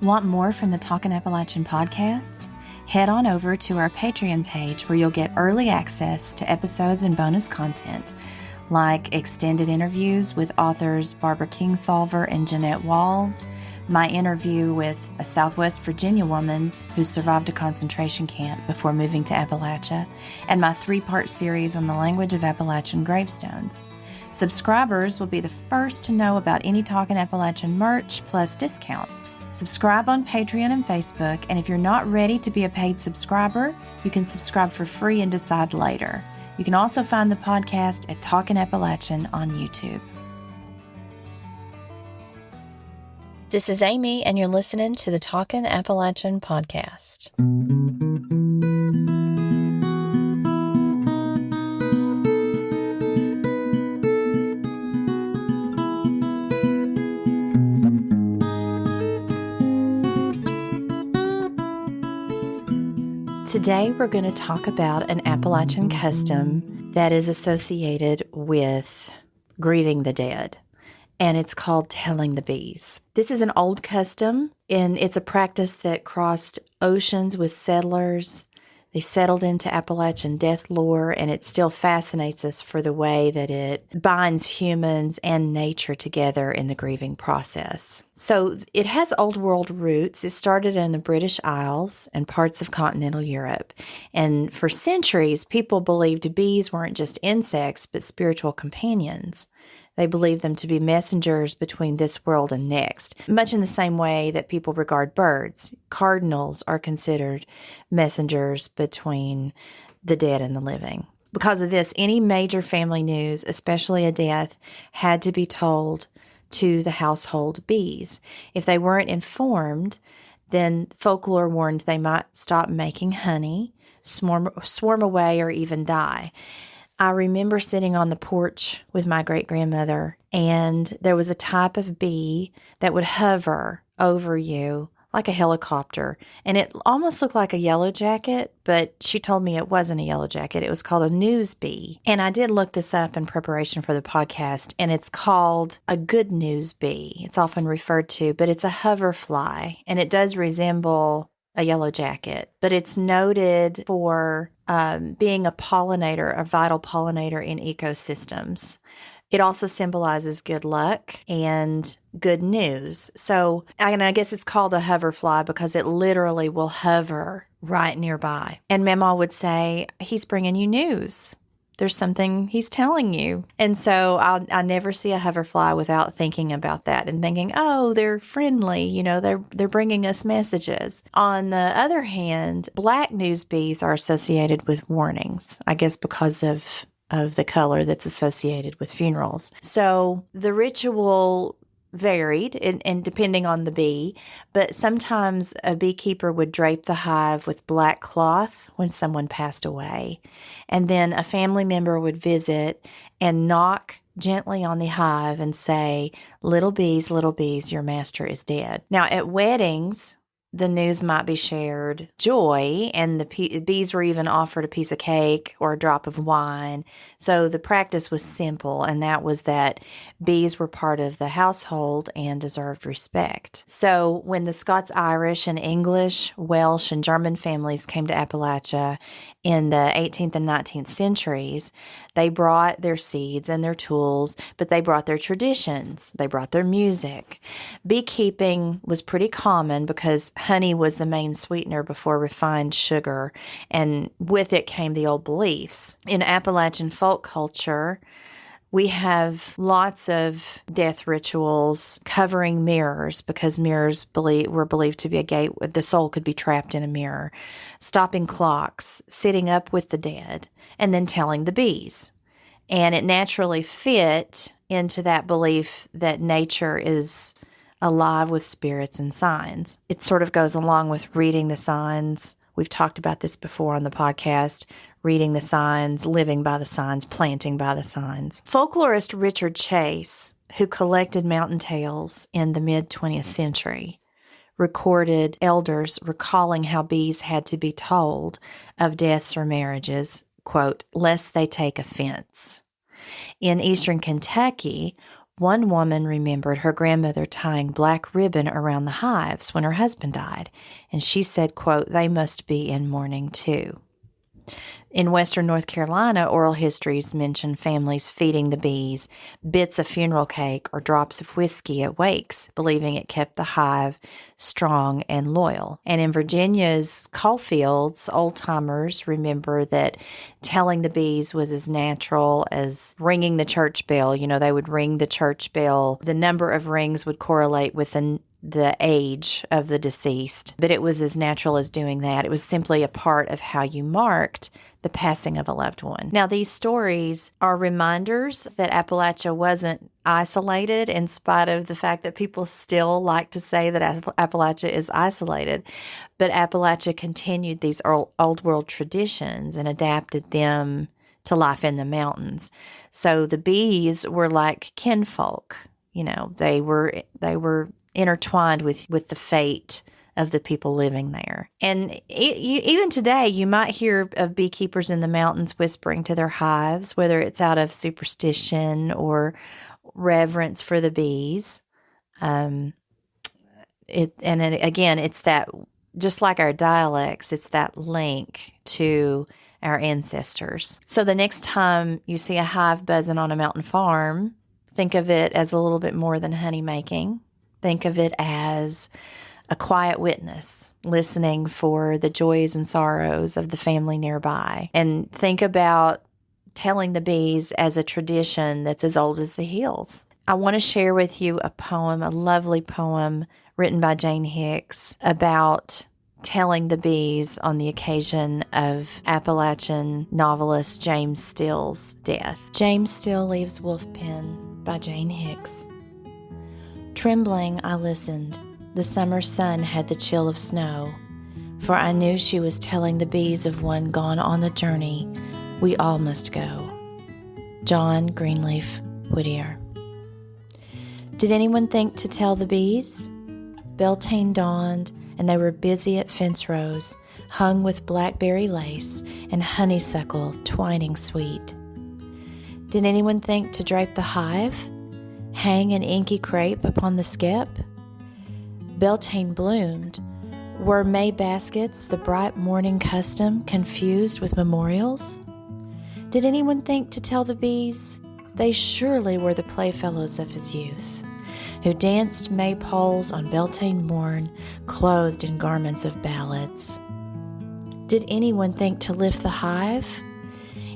Want more from the Talkin' Appalachian podcast? Head on over to our Patreon page where you'll get early access to episodes and bonus content, like extended interviews with authors Barbara Kingsolver and Jeanette Walls, my interview with a Southwest Virginia woman who survived a concentration camp before moving to Appalachia, and my 3-part series on the language of Appalachian gravestones. Subscribers will be the first to know about any Talkin' Appalachian merch plus discounts. Subscribe on Patreon and Facebook, and if you're not ready to be a paid subscriber, you can subscribe for free and decide later. You can also find the podcast at Talkin' Appalachian on YouTube. This is Amy, and you're listening to the Talkin' Appalachian podcast. Today, we're going to talk about an Appalachian custom that is associated with grieving the dead, and it's called telling the bees. This is an old custom, and it's a practice that crossed oceans with settlers. They settled into Appalachian death lore, and it still fascinates us for the way that it binds humans and nature together in the grieving process. So it has Old World roots. It started in the British Isles and parts of continental Europe. And for centuries, people believed bees weren't just insects, but spiritual companions. They believed them to be messengers between this world and next, much in the same way that people regard birds. Cardinals are considered messengers between the dead and the living. Because of this, any major family news, especially a death, had to be told to the household bees. If they weren't informed, then folklore warned they might stop making honey, swarm away, or even die. I remember sitting on the porch with my great-grandmother, and there was a type of bee that would hover over you like a helicopter, and it almost looked like a yellow jacket, but she told me it wasn't a yellow jacket. It was called a news bee, and I did look this up in preparation for the podcast, and it's called a good news bee. It's often referred to, but it's a hoverfly, and it does resemble a yellow jacket, but it's noted for being a pollinator, a vital pollinator in ecosystems. It also symbolizes good luck and good news. So, I guess it's called a hoverfly because it literally will hover right nearby. And Mama would say, he's bringing you news. There's something he's telling you. And so I never see a hoverfly without thinking about that and thinking, oh, they're friendly, they're bringing us messages. On the other hand, black news bees are associated with warnings, I guess because of the color that's associated with funerals. So the ritual varied and depending on the bee, but sometimes a beekeeper would drape the hive with black cloth when someone passed away. And then a family member would visit and knock gently on the hive and say, little bees, your master is dead. Now at weddings, the news might be shared joy, and the bees were even offered a piece of cake or a drop of wine. So the practice was simple, and that was that bees were part of the household and deserved respect. So when the Scots-Irish and English, Welsh, and German families came to Appalachia in the 18th and 19th centuries, they brought their seeds and their tools, but they brought their traditions. They brought their music. Beekeeping was pretty common because honey was the main sweetener before refined sugar, and with it came the old beliefs. In Appalachian folk culture, we have lots of death rituals covering mirrors because mirrors were believed to be a gate. The soul could be trapped in a mirror. Stopping clocks, sitting up with the dead, and then telling the bees. And it naturally fit into that belief that nature is alive with spirits and signs. It sort of goes along with reading the signs. We've talked about this before on the podcast. Reading the signs, living by the signs, planting by the signs. Folklorist Richard Chase, who collected mountain tales in the mid-20th century, recorded elders recalling how bees had to be told of deaths or marriages, quote, lest they take offense. In eastern Kentucky, One woman remembered her grandmother tying black ribbon around the hives when her husband died, and she said, quote, "They must be in mourning too." In western North Carolina, oral histories mention families feeding the bees bits of funeral cake or drops of whiskey at wakes, believing it kept the hive strong and loyal. And in Virginia's coal fields, old-timers remember that telling the bees was as natural as ringing the church bell. You know, they would ring the church bell. The number of rings would correlate with the age of the deceased, but it was as natural as doing that. It was simply a part of how you marked the passing of a loved one. Now, these stories are reminders that Appalachia wasn't isolated, in spite of the fact that people still like to say that Appalachia is isolated. But Appalachia continued these old world traditions and adapted them to life in the mountains. So the bees were like kinfolk. You know, they were intertwined with the fate of the people living there. And even today, you might hear of beekeepers in the mountains whispering to their hives, whether it's out of superstition or reverence for the bees. Again, it's that, just like our dialects, it's that link to our ancestors. So the next time you see a hive buzzing on a mountain farm, think of it as a little bit more than honey making. Think of it as a quiet witness, listening for the joys and sorrows of the family nearby. And think about telling the bees as a tradition that's as old as the hills. I want to share with you a poem, a lovely poem written by Jane Hicks about telling the bees on the occasion of Appalachian novelist James Still's death. James Still Leaves Wolf Pen by Jane Hicks. Trembling, I listened. The summer sun had the chill of snow, for I knew she was telling the bees of one gone on the journey we all must go. John Greenleaf, Whittier. Did anyone think to tell the bees? Beltane dawned, and they were busy at fence rows, hung with blackberry lace and honeysuckle twining sweet. Did anyone think to drape the hive? Hang an inky crepe upon the skep? Beltane bloomed. Were May baskets, the bright morning custom, confused with memorials? Did anyone think to tell the bees? They surely were the playfellows of his youth, who danced maypoles on Beltane morn, clothed in garments of ballads. Did anyone think to lift the hive?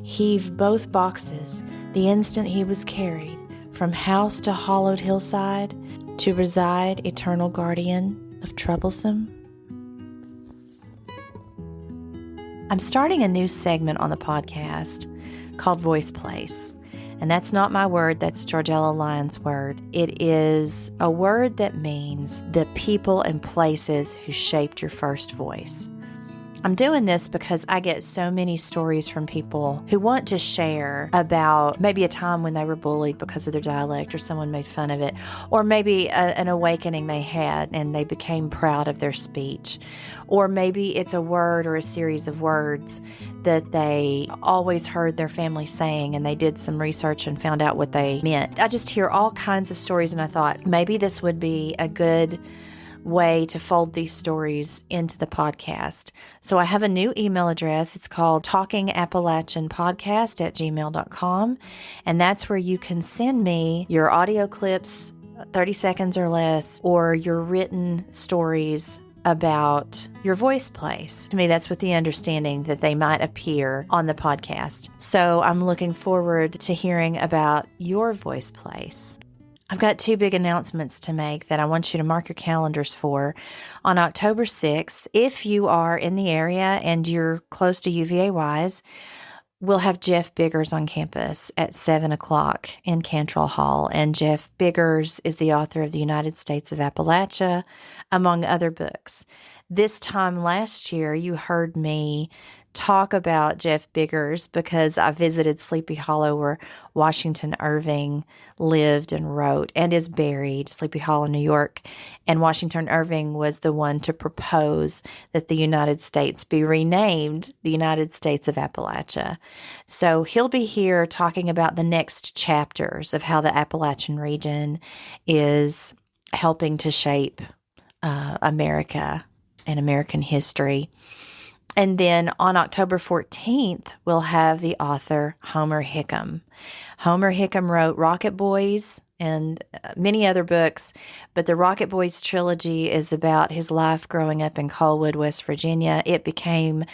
Heave both boxes the instant he was carried from house to hollowed hillside, to reside eternal guardian of troublesome? I'm starting a new segment on the podcast called Voice Place. And that's not my word, that's Georgella Lyon's word. It is a word that means the people and places who shaped your first voice. I'm doing this because I get so many stories from people who want to share about maybe a time when they were bullied because of their dialect or someone made fun of it, or maybe an awakening they had and they became proud of their speech. Or maybe it's a word or a series of words that they always heard their family saying and they did some research and found out what they meant. I just hear all kinds of stories, and I thought maybe this would be a good way to fold these stories into the podcast. So I have a new email address. It's called talkingappalachianpodcast@gmail.com. And that's where you can send me your audio clips, 30 seconds or less, or your written stories about your voice place. To me, that's with the understanding that they might appear on the podcast. So I'm looking forward to hearing about your voice place. I've got two big announcements to make that I want you to mark your calendars for. On October 6th, if you are in the area and you're close to UVA-wise, we'll have Jeff Biggers on campus at 7 o'clock in Cantrell Hall. And Jeff Biggers is the author of The United States of Appalachia, among other books. This time last year, you heard me talk about Jeff Biggers because I visited Sleepy Hollow where Washington Irving lived and wrote and is buried, Sleepy Hollow, New York. And Washington Irving was the one to propose that the United States be renamed the United States of Appalachia. So he'll be here talking about the next chapters of how the Appalachian region is helping to shape America and American history. And then on October 14th, we'll have the author Homer Hickam. Homer Hickam wrote Rocket Boys and many other books, but the Rocket Boys trilogy is about his life growing up in Colwood, West Virginia. It became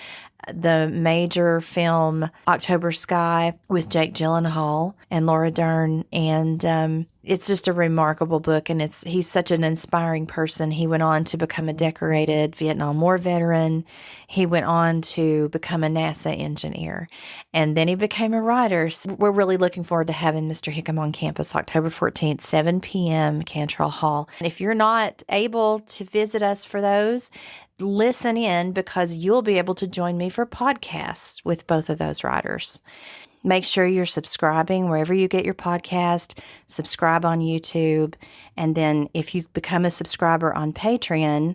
the major film October Sky with Jake Gyllenhaal and Laura Dern, and it's just a remarkable book, and he's such an inspiring person. He went on to become a decorated Vietnam War veteran. He went on to become a NASA engineer, and then he became a writer. So we're really looking forward to having Mr. Hickam on campus October 14th, 7 p.m., Cantrell Hall. And if you're not able to visit us for those, listen in because you'll be able to join me for podcasts with both of those writers. Make sure you're subscribing wherever you get your podcast, subscribe on YouTube, and then if you become a subscriber on Patreon,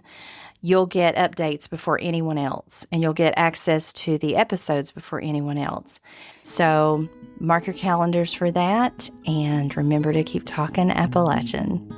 you'll get updates before anyone else, and you'll get access to the episodes before anyone else. So mark your calendars for that, and remember to keep talking Appalachian.